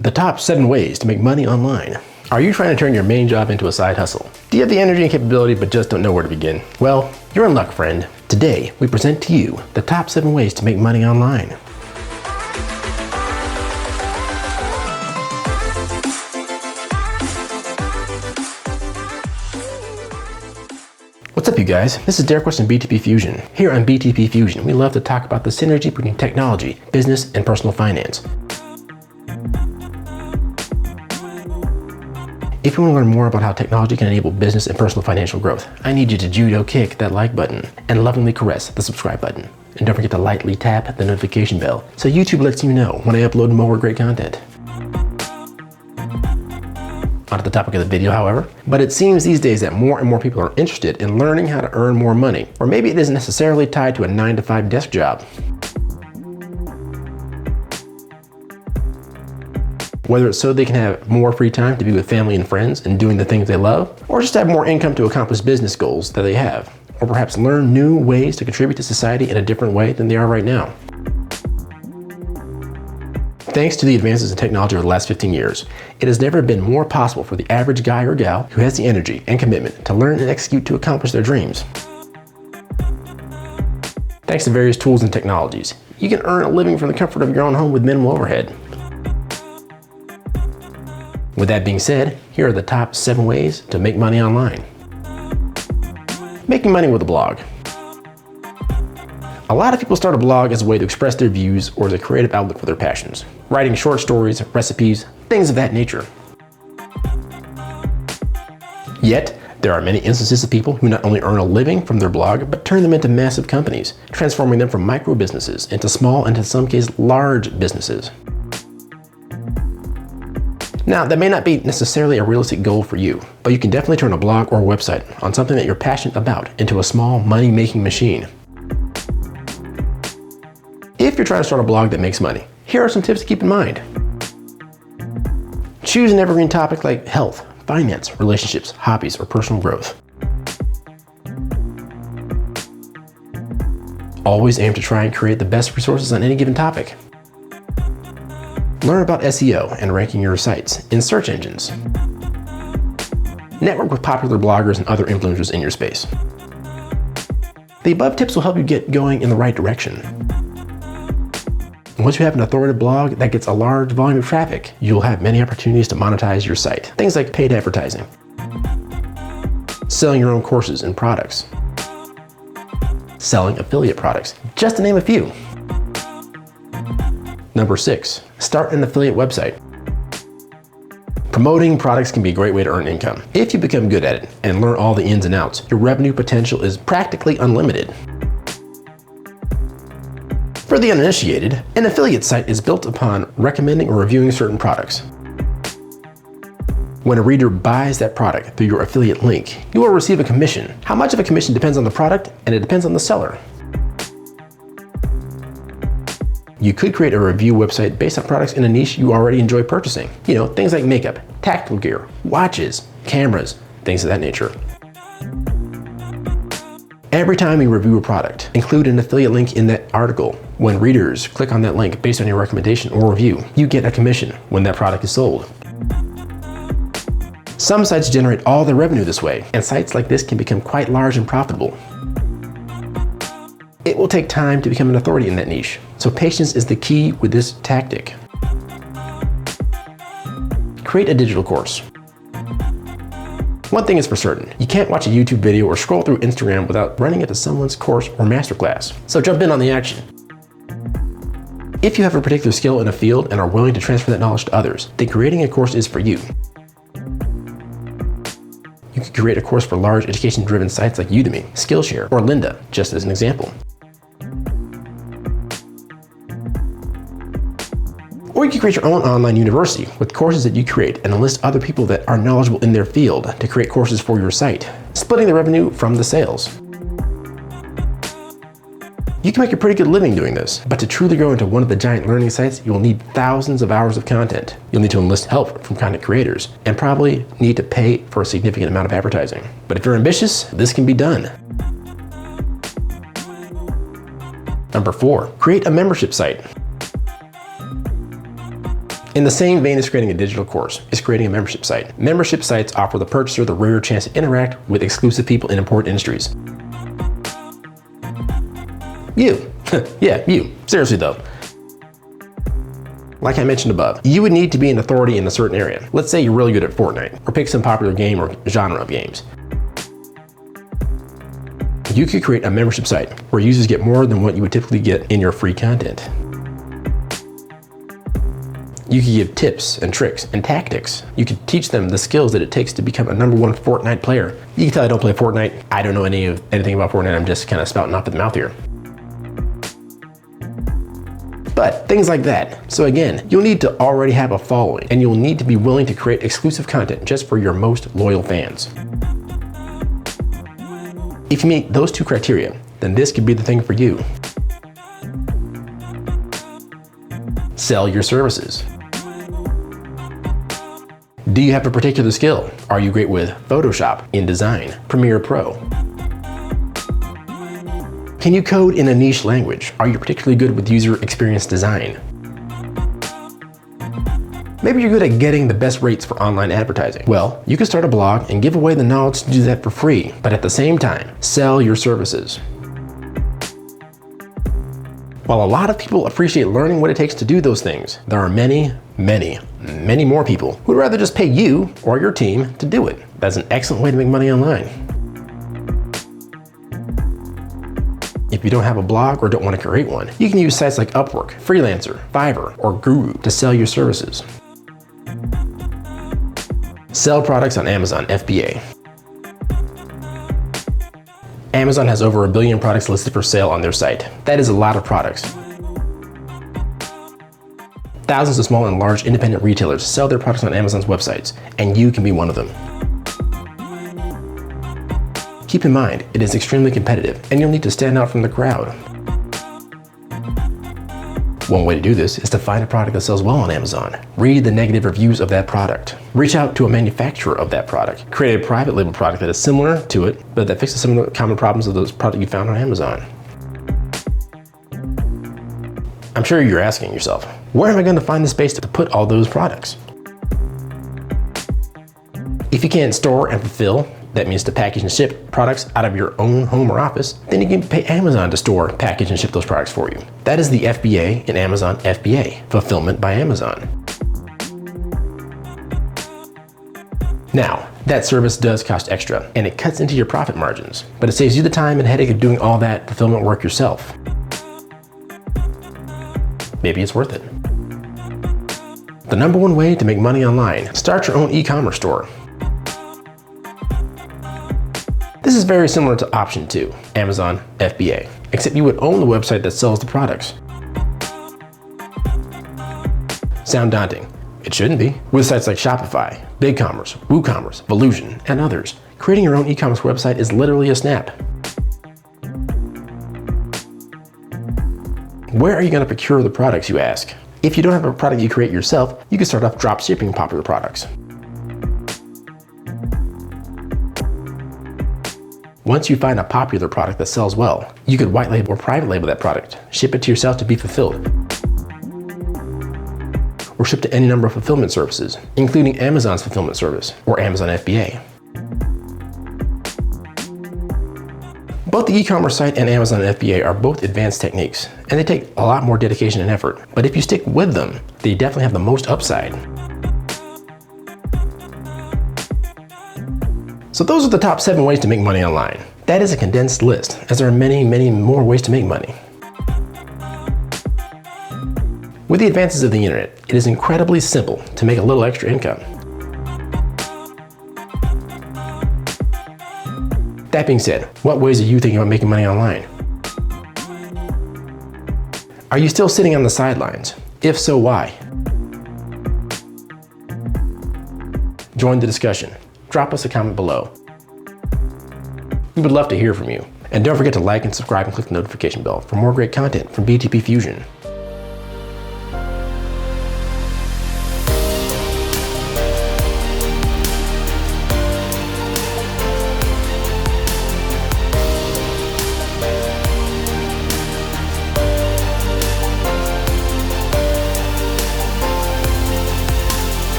The top 7 ways to make money online. Are you trying to turn your main job into a side hustle? Do you have the energy and capability but just don't know where to begin? Well, you're in luck, friend. Today, we present to you the top 7 ways to make money online. What's up, you guys? This is Derek West from BTP Fusion. Here on BTP Fusion, we love to talk about the synergy between technology, business, and personal finance. If you want to learn more about how technology can enable business and personal financial growth, I need you to judo kick that like button and lovingly caress the subscribe button. And don't forget to lightly tap the notification bell so YouTube lets you know when I upload more great content. On to the topic of the video, however, but it seems these days that more and more people are interested in learning how to earn more money, or maybe it isn't necessarily tied to a 9-to-5 desk job. Whether it's so they can have more free time to be with family and friends and doing the things they love, or just have more income to accomplish business goals that they have, or perhaps learn new ways to contribute to society in a different way than they are right now. Thanks to the advances in technology over the last 15 years, it has never been more possible for the average guy or gal who has the energy and commitment to learn and execute to accomplish their dreams. Thanks to various tools and technologies, you can earn a living from the comfort of your own home with minimal overhead. With that being said, here are the top 7 ways to make money online. Making money with a blog. A lot of people start a blog as a way to express their views or as a creative outlet for their passions. Writing short stories, recipes, things of that nature. Yet, there are many instances of people who not only earn a living from their blog, but turn them into massive companies, transforming them from micro businesses into small and in some cases large businesses. Now, that may not be necessarily a realistic goal for you, but you can definitely turn a blog or a website on something that you're passionate about into a small money-making machine. If you're trying to start a blog that makes money, here are some tips to keep in mind. Choose an evergreen topic like health, finance, relationships, hobbies, or personal growth. Always aim to try and create the best resources on any given topic. Learn about SEO and ranking your sites in search engines. Network with popular bloggers and other influencers in your space. The above tips will help you get going in the right direction. Once you have an authoritative blog that gets a large volume of traffic, you'll have many opportunities to monetize your site. Things like paid advertising, selling your own courses and products, selling affiliate products, just to name a few. Number 6, start an affiliate website. Promoting products can be a great way to earn income. If you become good at it and learn all the ins and outs, your revenue potential is practically unlimited. For the uninitiated, an affiliate site is built upon recommending or reviewing certain products. When a reader buys that product through your affiliate link, you will receive a commission. How much of a commission depends on the product, and it depends on the seller. You could create a review website based on products in a niche you already enjoy purchasing. You know, things like makeup, tactical gear, watches, cameras, things of that nature. Every time you review a product, include an affiliate link in that article. When readers click on that link based on your recommendation or review, you get a commission when that product is sold. Some sites generate all their revenue this way, and sites like this can become quite large and profitable. It will take time to become an authority in that niche, so patience is the key with this tactic. Create a digital course. One thing is for certain, you can't watch a YouTube video or scroll through Instagram without running into someone's course or masterclass, so jump in on the action. If you have a particular skill in a field and are willing to transfer that knowledge to others, then creating a course is for you. You could create a course for large education-driven sites like Udemy, Skillshare, or Lynda, just as an example. Or you can create your own online university with courses that you create and enlist other people that are knowledgeable in their field to create courses for your site, splitting the revenue from the sales. You can make a pretty good living doing this, but to truly grow into one of the giant learning sites, you will need thousands of hours of content. You'll need to enlist help from content creators and probably need to pay for a significant amount of advertising. But if you're ambitious, this can be done. Number 4, create a membership site. In the same vein as creating a digital course is creating a membership site. Membership sites offer the purchaser the rare chance to interact with exclusive people in important industries. You. Yeah, you. Seriously though. Like I mentioned above, you would need to be an authority in a certain area. Let's say you're really good at Fortnite, or pick some popular game or genre of games. You could create a membership site where users get more than what you would typically get in your free content. You could give tips and tricks and tactics. You could teach them the skills that it takes to become a #1 Fortnite player. You can tell I don't play Fortnite. I don't know anything about Fortnite. I'm just kind of spouting off at the mouth here. But things like that. So again, you'll need to already have a following, and you'll need to be willing to create exclusive content just for your most loyal fans. If you meet those two criteria, then this could be the thing for you. Sell your services. Do you have a particular skill? Are you great with Photoshop, InDesign, Premiere Pro? Can you code in a niche language? Are you particularly good with user experience design? Maybe you're good at getting the best rates for online advertising. Well, you can start a blog and give away the knowledge to do that for free, but at the same time, sell your services. While a lot of people appreciate learning what it takes to do those things, there are many more people who would rather just pay you or your team to do it. That's an excellent way to make money online. If you don't have a blog or don't want to create one, you can use sites like Upwork, Freelancer, Fiverr, or Guru to sell your services. Sell products on Amazon FBA. Amazon has over 1 billion products listed for sale on their site. That is a lot of products. Thousands of small and large independent retailers sell their products on Amazon's websites, and you can be one of them. Keep in mind, it is extremely competitive, and you'll need to stand out from the crowd. One way to do this is to find a product that sells well on Amazon. Read the negative reviews of that product. Reach out to a manufacturer of that product. Create a private label product that is similar to it, but that fixes some of the common problems of those products you found on Amazon. I'm sure you're asking yourself, where am I going to find the space to put all those products? If you can't store and fulfill, that means to package and ship products out of your own home or office, then you can pay Amazon to store, package, and ship those products for you. That is the FBA in Amazon FBA, Fulfillment by Amazon. Now, that service does cost extra, and it cuts into your profit margins, but it saves you the time and headache of doing all that fulfillment work yourself. Maybe it's worth it. The #1 way to make money online: start your own e-commerce store. This is very similar to option 2, Amazon FBA, except you would own the website that sells the products. Sound daunting? It shouldn't be. With sites like Shopify, BigCommerce, WooCommerce, Volusion, and others, creating your own e-commerce website is literally a snap. Where are you going to procure the products, you ask? If you don't have a product you create yourself, you can start off drop shipping popular products. Once you find a popular product that sells well, you could white label or private label that product, ship it to yourself to be fulfilled, or ship to any number of fulfillment services, including Amazon's fulfillment service or Amazon FBA. Both the e-commerce site and Amazon FBA are both advanced techniques, and they take a lot more dedication and effort. But if you stick with them, they definitely have the most upside. So those are the top 7 ways to make money online. That is a condensed list, as there are many more ways to make money. With the advances of the internet, it is incredibly simple to make a little extra income. That being said, what ways are you thinking about making money online? Are you still sitting on the sidelines? If so, why? Join the discussion. Drop us a comment below. We would love to hear from you. And don't forget to like and subscribe and click the notification bell for more great content from BTP Fusion.